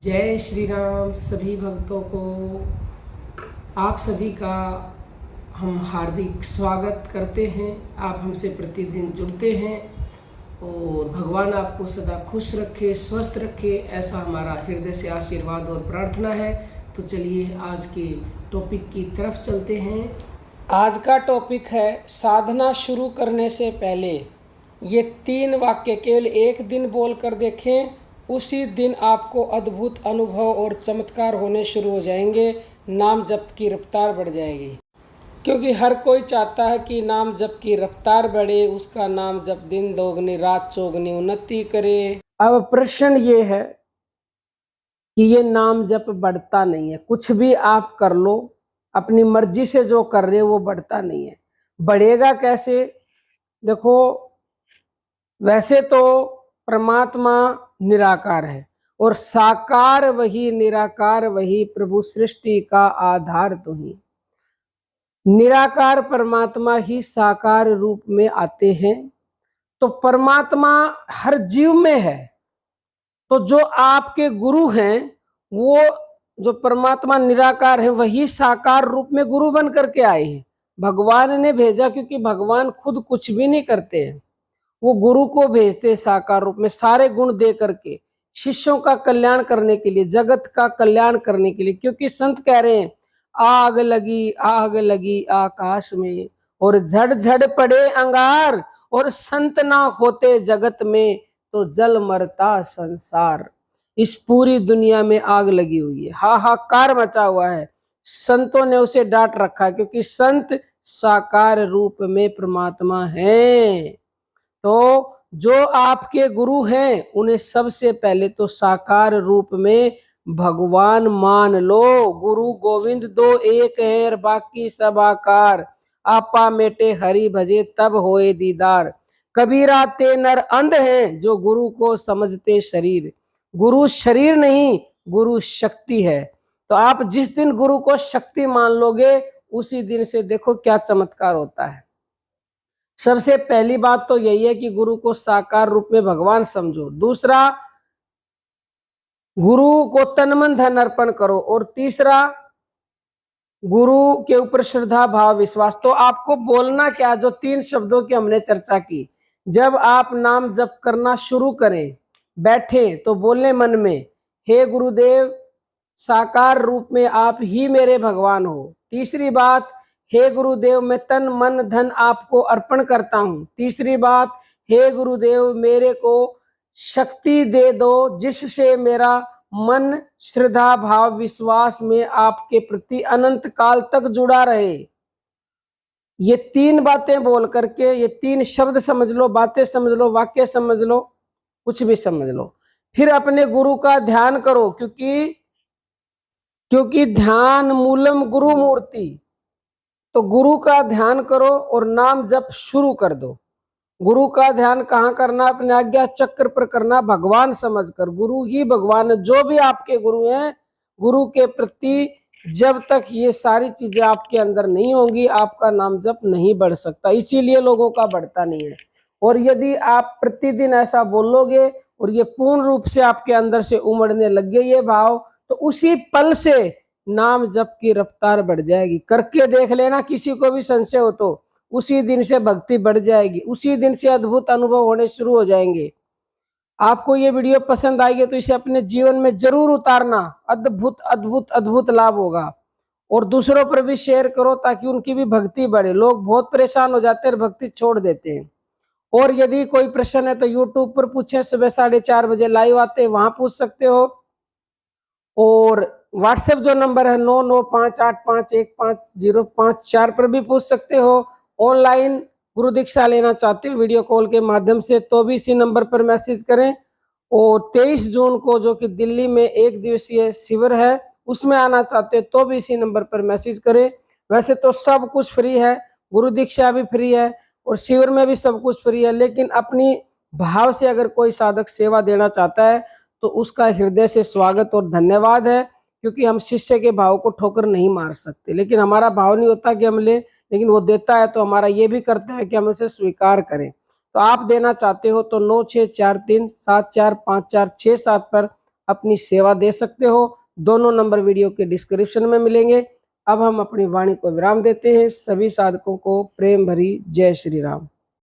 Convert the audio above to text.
जय श्री राम। सभी भक्तों को आप सभी का हम हार्दिक स्वागत करते हैं। आप हमसे प्रतिदिन जुड़ते हैं और भगवान आपको सदा खुश रखे, स्वस्थ रखे, ऐसा हमारा हृदय से आशीर्वाद और प्रार्थना है। तो चलिए आज के टॉपिक की तरफ चलते हैं। आज का टॉपिक है साधना शुरू करने से पहले ये 3 वाक्य केवल एक दिन बोल कर देखें, उसी दिन आपको अद्भुत अनुभव और चमत्कार होने शुरू हो जाएंगे। नाम जप की रफ्तार बढ़ जाएगी, क्योंकि हर कोई चाहता है कि नाम जप की रफ्तार बढ़े, उसका नाम जप दिन दोगुनी रात चौगुनी उन्नति करे। अब प्रश्न ये है कि ये नाम जप बढ़ता नहीं है। कुछ भी आप कर लो, अपनी मर्जी से जो कर रहे हो वो बढ़ता नहीं है। बढ़ेगा कैसे? देखो, वैसे तो परमात्मा निराकार है और साकार वही, निराकार वही, प्रभु सृष्टि का आधार तो ही। निराकार परमात्मा ही साकार रूप में आते हैं। तो परमात्मा हर जीव में है। तो जो आपके गुरु हैं, वो जो परमात्मा निराकार है वही साकार रूप में गुरु बन करके आए हैं। भगवान ने भेजा, क्योंकि भगवान खुद कुछ भी नहीं करते हैं, वो गुरु को भेजते साकार रूप में, सारे गुण दे करके, शिष्यों का कल्याण करने के लिए, जगत का कल्याण करने के लिए। क्योंकि संत कह रहे हैं, आग लगी आकाश में और झड़ झड़ पड़े अंगार, और संत ना होते जगत में तो जल मरता संसार। इस पूरी दुनिया में आग लगी हुई है, हाहाकार मचा हुआ है। संतों ने उसे डांट रखा, क्योंकि संत साकार रूप में परमात्मा है। तो जो आपके गुरु हैं, उन्हें सबसे पहले तो साकार रूप में भगवान मान लो। गुरु गोविंद दो एक है, बाकी सब आकार। आपा मेटे हरि भजे तब होए दीदार। कबीरा ते नर अंध हैं, जो गुरु को समझते शरीर। गुरु शरीर नहीं, गुरु शक्ति है। तो आप जिस दिन गुरु को शक्ति मान लोगे, उसी दिन से देखो क्या चमत्कार होता है। सबसे पहली बात तो यही है कि गुरु को साकार रूप में भगवान समझो। दूसरा, गुरु को तन मन धन अर्पण करो। और तीसरा, गुरु के ऊपर श्रद्धा भाव विश्वास। तो आपको बोलना क्या, जो 3 शब्दों की हमने चर्चा की। जब आप नाम जप करना शुरू करें, बैठे, तो बोले मन में, हे गुरुदेव, साकार रूप में आप ही मेरे भगवान हो। तीसरी बात, हे गुरुदेव, मैं तन मन धन आपको अर्पण करता हूँ। तीसरी बात, हे गुरुदेव, मेरे को शक्ति दे दो, जिससे मेरा मन श्रद्धा भाव विश्वास में आपके प्रति अनंत काल तक जुड़ा रहे। ये 3 बातें बोल करके, ये 3 शब्द समझ लो, बातें समझ लो, वाक्य समझ लो, कुछ भी समझ लो, फिर अपने गुरु का ध्यान करो। क्योंकि ध्यान मूलम गुरु मूर्ति। तो गुरु का ध्यान करो और नाम जप शुरू कर दो। गुरु का ध्यान कहाँ करना? अपने आज्ञा चक्र पर करना, भगवान समझकर। गुरु ही भगवान है। जो भी आपके गुरु हैं, गुरु के प्रति जब तक ये सारी चीजें आपके अंदर नहीं होंगी, आपका नाम जप नहीं बढ़ सकता। इसीलिए लोगों का बढ़ता नहीं है। और यदि आप प्रतिदिन ऐसा बोलोगे और ये पूर्ण रूप से आपके अंदर से उमड़ने लग गए ये भाव, तो उसी पल से नाम जप की रफ्तार बढ़ जाएगी। करके देख लेना, किसी को भी संशय हो तो। उसी दिन से भक्ति बढ़ जाएगी, उसी दिन से अद्भुत अनुभव होने शुरू हो जाएंगे। आपको ये वीडियो पसंद आएगी तो इसे अपने जीवन में जरूर उतारना। अद्भुत अद्भुत अद्भुत लाभ होगा। और दूसरों पर भी शेयर करो, ताकि उनकी भी भक्ति बढ़े। लोग बहुत परेशान हो जाते हैं और भक्ति छोड़ देते हैं। और यदि कोई प्रश्न है तो यूट्यूब पर पूछे, सुबह 4:30 बजे लाइव आते हैं, वहां पूछ सकते हो। और व्हाट्सएप जो नंबर है 9958815054 पर भी पूछ सकते हो। ऑनलाइन गुरु दीक्षा लेना चाहते हो वीडियो कॉल के माध्यम से, तो भी इसी नंबर पर मैसेज करें। और 23 जून को जो कि दिल्ली में 1 दिवसीय शिविर है, उसमें आना चाहते हो तो भी इसी नंबर पर मैसेज करें। वैसे तो सब कुछ फ्री है, गुरु दीक्षा भी फ्री है और शिविर में भी सब कुछ फ्री है। लेकिन अपनी भाव से अगर कोई साधक सेवा देना चाहता है तो उसका हृदय से स्वागत और धन्यवाद है। क्योंकि हम शिष्य के भाव को ठोकर नहीं मार सकते। लेकिन हमारा भाव नहीं होता कि हम ले, लेकिन वो देता है तो हमारा ये भी कर्तव्य है कि हम उसे स्वीकार करें। तो आप देना चाहते हो तो 9643745467 पर अपनी सेवा दे सकते हो। दोनों नंबर वीडियो के डिस्क्रिप्शन में मिलेंगे। अब हम अपनी वाणी को विराम देते हैं। सभी साधकों को प्रेम भरी जय श्री राम।